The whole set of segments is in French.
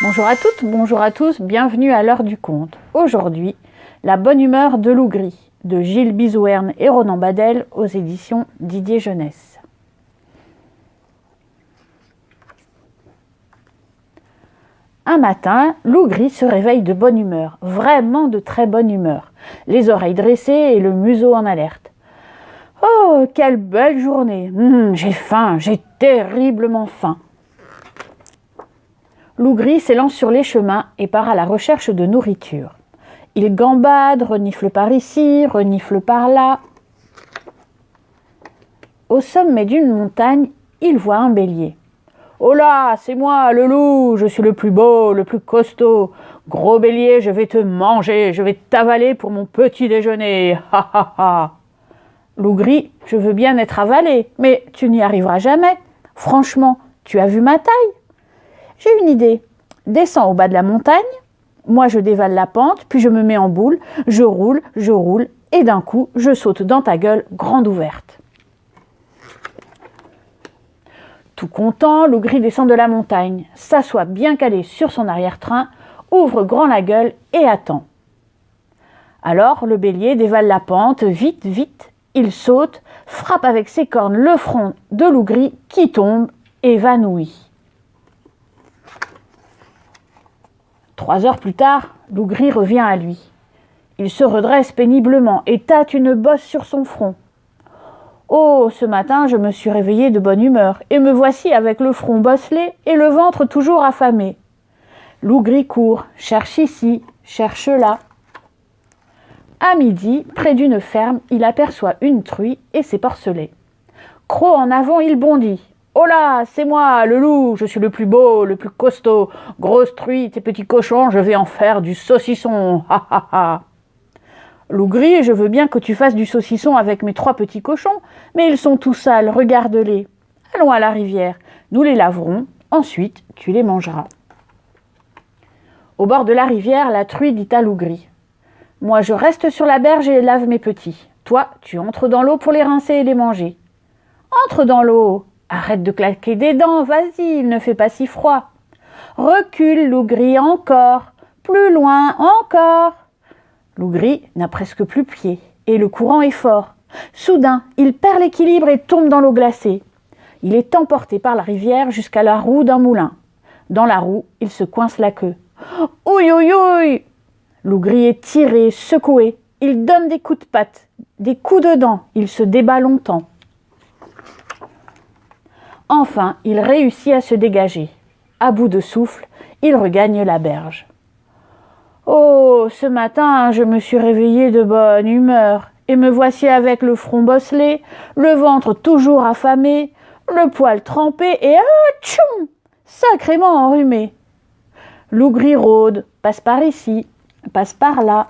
Bonjour à toutes, bonjour à tous, bienvenue à l'heure du conte. Aujourd'hui, La bonne humeur de Lougri, de Gilles Bizouerne et Ronan Badel aux éditions Didier Jeunesse. Un matin, Lougri se réveille de bonne humeur, vraiment de très bonne humeur, les oreilles dressées et le museau en alerte. Oh, quelle belle journée! J'ai faim, j'ai terriblement faim. Lougri s'élance sur les chemins et part à la recherche de nourriture. Il gambade, renifle par ici, renifle par là. Au sommet d'une montagne, il voit un bélier. « Oh là, c'est moi, le loup, je suis le plus beau, le plus costaud. Gros bélier, je vais te manger, je vais t'avaler pour mon petit déjeuner. Ha ha ha !» Lougri, je veux bien être avalé, mais tu n'y arriveras jamais. Franchement, tu as vu ma taille? J'ai une idée. Descends au bas de la montagne, moi je dévale la pente, puis je me mets en boule, je roule, et d'un coup, je saute dans ta gueule grande ouverte. Tout content, Lougri descend de la montagne, s'assoit bien calé sur son arrière-train, ouvre grand la gueule et attend. Alors le bélier dévale la pente, vite, vite, il saute, frappe avec ses cornes le front de Lougri qui tombe, évanoui. 3 heures plus tard, Lougri revient à lui. Il se redresse péniblement et tâte une bosse sur son front. « Oh, ce matin, je me suis réveillé de bonne humeur, et me voici avec le front bosselé et le ventre toujours affamé. » Lougri court, cherche ici, cherche là. À midi, près d'une ferme, il aperçoit une truie et ses porcelets. Croc en avant, il bondit. « Oh là, c'est moi, le loup, je suis le plus beau, le plus costaud. Grosse truite et petits cochons, je vais en faire du saucisson. Ha ha ha !» Lougri, je veux bien que tu fasses du saucisson avec mes 3 petits cochons, mais ils sont tout sales, regarde-les. Allons à la rivière, nous les laverons, ensuite tu les mangeras. Au bord de la rivière, la truie dit à Lougri. « Moi, je reste sur la berge et lave mes petits. Toi, tu entres dans l'eau pour les rincer et les manger. »« Entre dans l'eau ! Arrête de claquer des dents, vas-y, il ne fait pas si froid. »« Recule, Lougri, encore. Plus loin, encore. » Lougri n'a presque plus pied et le courant est fort. Soudain, il perd l'équilibre et tombe dans l'eau glacée. Il est emporté par la rivière jusqu'à la roue d'un moulin. Dans la roue, il se coince la queue. « Ouï, ouï, ouï !» Lougri est tiré, secoué. Il donne des coups de patte, des coups de dents. Il se débat longtemps. Enfin, il réussit à se dégager. À bout de souffle, il regagne la berge. « Oh, ce matin, je me suis réveillé de bonne humeur, et me voici avec le front bosselé, le ventre toujours affamé, le poil trempé et tchoum, sacrément enrhumé. » Lougri rôde, passe par ici, passe par là.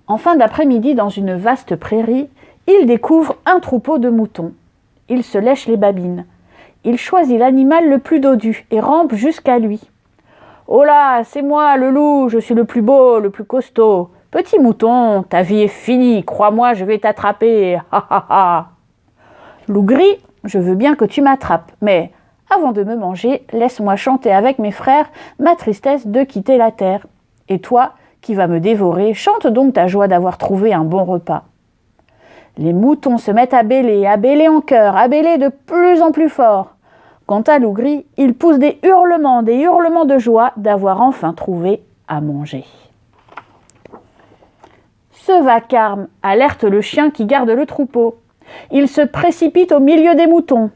En fin d'après-midi, dans une vaste prairie, il découvre un troupeau de moutons. Il se lèche les babines. Il choisit l'animal le plus dodu et rampe jusqu'à lui. « Oh là, c'est moi, le loup, je suis le plus beau, le plus costaud. Petit mouton, ta vie est finie, crois-moi, je vais t'attraper. Ha ha ha. » Lougri, je veux bien que tu m'attrapes, mais avant de me manger, laisse-moi chanter avec mes frères ma tristesse de quitter la terre. Et toi, qui vas me dévorer, chante donc ta joie d'avoir trouvé un bon repas. Les moutons se mettent à bêler en chœur, à bêler de plus en plus fort. Quant à Lougri, il pousse des hurlements de joie d'avoir enfin trouvé à manger. Ce vacarme alerte le chien qui garde le troupeau. Il se précipite au milieu des moutons.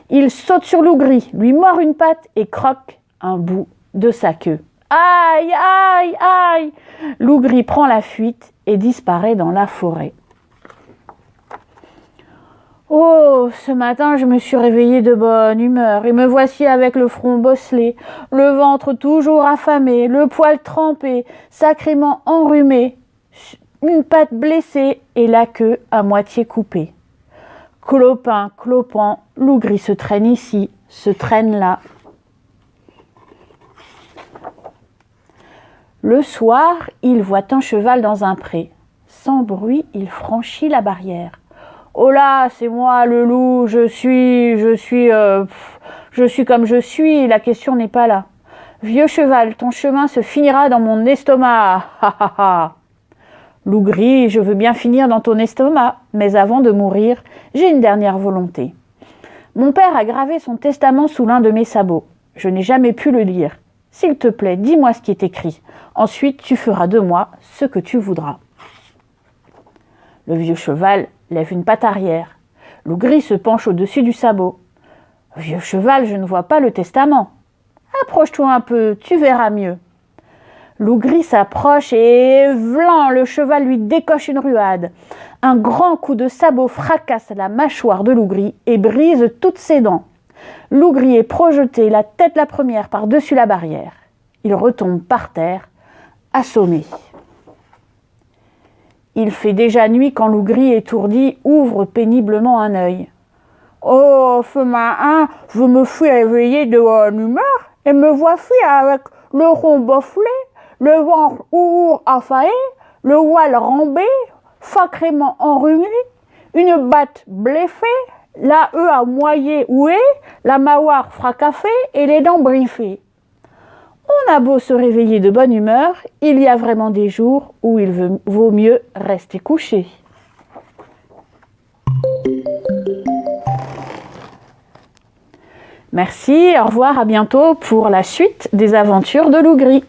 Il saute sur Lougri, lui mord une patte et croque un bout de sa queue. Aïe, aïe, aïe! Lougri prend la fuite et disparaît dans la forêt. Oh, ce matin, je me suis réveillé de bonne humeur et me voici avec le front bosselé, le ventre toujours affamé, le poil trempé, sacrément enrhumé, une patte blessée et la queue à moitié coupée. Clopin, clopant, Lougri se traîne ici, se traîne là. Le soir, il voit un cheval dans un pré. Sans bruit, il franchit la barrière. « Oh là, c'est moi le loup, je suis comme je suis, la question n'est pas là. Vieux cheval, ton chemin se finira dans mon estomac. Ha ha ha. Loup gris, je veux bien finir dans ton estomac, mais avant de mourir, j'ai une dernière volonté. Mon père a gravé son testament sous l'un de mes sabots. Je n'ai jamais pu le lire. S'il te plaît, dis-moi ce qui est écrit. Ensuite, tu feras de moi ce que tu voudras. Le vieux cheval lève une patte arrière. Loup gris se penche au-dessus du sabot. Vieux cheval, je ne vois pas le testament. Approche-toi un peu, tu verras mieux. Loup gris s'approche et vlan, le cheval lui décoche une ruade. Un grand coup de sabot fracasse la mâchoire de Loup gris et brise toutes ses dents. Loup gris est projeté, la tête la première, par-dessus la barrière. Il retombe par terre, assommé. Il fait déjà nuit quand Loup gris, étourdi, ouvre péniblement un œil. « Oh, feu marin, je me suis réveillé de bonne humeur et me voici avec le rond bofflé, le ventre affalé, le voile rambé, sacrément enrhumé, une batte bleffée, la à moitié ouée, la mâchoire fracassée et les dents briefées. On a beau se réveiller de bonne humeur, il y a vraiment des jours où il vaut mieux rester couché. » Merci, au revoir, à bientôt pour la suite des aventures de Loup gris.